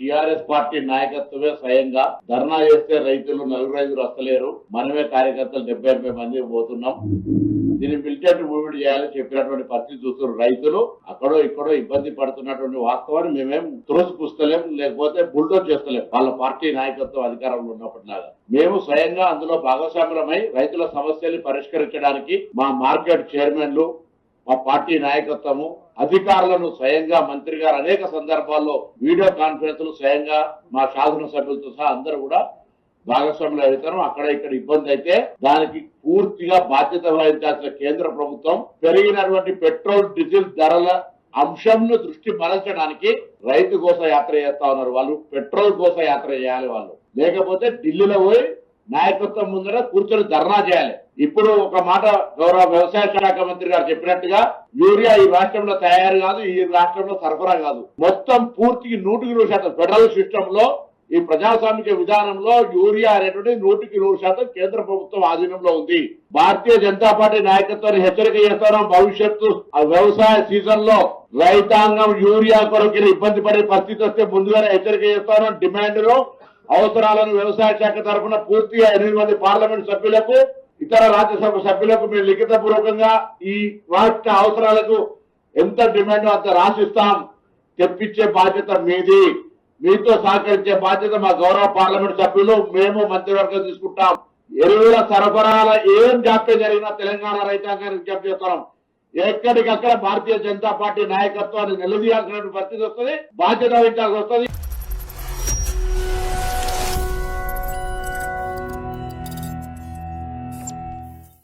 TRS party నాయకత్వమే స్వయంగా ధర్నా చేస్తే రైతులు 4-5 వస్తలేరు, మనమే కార్యకర్తలు 70-80 మంది పోతున్నాం, దీన్ని మిలిటెంట్ మూవ్మెంట్ చేయాలని చెప్పినటువంటి పరిస్థితి చూస్తున్నారు. రైతులు అక్కడో ఇక్కడో ఇబ్బంది పడుతున్నటువంటి వాస్తవాన్ని మేమేం త్రోసిపుస్తలేం, లేకపోతే బుల్డోజ్ చేస్తలేం. వాళ్ళ పార్టీ నాయకత్వం అధికారంలో ఉన్నప్పటిలాగా మేము స్వయంగా అందులో భాగస్వాములమై రైతుల సమస్యల్ని పరిష్కరించడానికి మా మార్కెట్ చైర్మన్లు, మా పార్టీ నాయకత్వము, అధికారులను స్వయంగా మంత్రి గారు అనేక సందర్భాల్లో వీడియో కాన్ఫరెన్స్ స్వయంగా మా శాసనసభ్యులతో సహా అందరూ కూడా భాగస్వాములు అవుతారు. అక్కడ ఇక్కడ ఇబ్బంది అయితే దానికి పూర్తిగా బాధ్యత వహించాల్సిన కేంద్ర ప్రభుత్వం పెరిగినటువంటి పెట్రోల్ డీజిల్ ధరల అంశంను దృష్టి మరల్చడానికి రైతు కోసం యాత్ర చేస్తా ఉన్నారు. వాళ్ళు పెట్రోల్ కోసం యాత్ర చేయాలి, వాళ్ళు లేకపోతే ఢిల్లీలో పోయి నాయకత్వం ముందర కూర్చొని ధర్నా చేయాలి. ఇప్పుడు ఒక మాట గౌరవ వ్యవసాయ శాఖ మంత్రి గారు చెప్పినట్టుగా యూరియా ఈ రాష్ట్రంలో తయారు కాదు, ఈ రాష్ట్రంలో సరఫరా కాదు, మొత్తం పూర్తికి 100% ఫెడరల్ సిస్టమ్ లో ఈ ప్రజాస్వామిక విధానంలో యూరియా అనేటువంటి 100% కేంద్ర ప్రభుత్వం ఆధీనంలో ఉంది. భారతీయ జనతా పార్టీ నాయకత్వాన్ని హెచ్చరిక చేస్తున్నాం, భవిష్యత్తు వ్యవసాయ సీజన్ లో రైతాంగం యూరియా కొరకు ఇబ్బంది పడే పరిస్థితి వస్తే ముందుగానే హెచ్చరిక చేస్తున్నాం. డిమాండ్ లో అవసరాలను వ్యవసాయ శాఖ తరఫున పూర్తిగా 8 మంది పార్లమెంట్ సభ్యులకు, ఇతర రాజ్యసభ సభ్యులకు మేము లిఖిత పూర్వకంగా ఈ రాష్ట్ర అవసరాలకు ఎంత డిమాండ్ అంత రాసిస్తాం. తెప్పించే బాధ్యత మీది, మీతో సహకరించే బాధ్యత మా గౌరవ పార్లమెంట్ సభ్యులు, మేము మంత్రివర్గం తీసుకుంటాం. ఎరువుల సరఫరాల ఏం జాప్యం జరిగినా తెలంగాణ రైతాంగానికి విజ్ఞప్తి చేస్తున్నాం, ఎక్కడికక్కడ భారతీయ జనతా పార్టీ నాయకత్వాన్ని నిలదీయాల్సిన పరిస్థితి వస్తుంది, బాధ్యత వహించాల్సి వస్తుంది.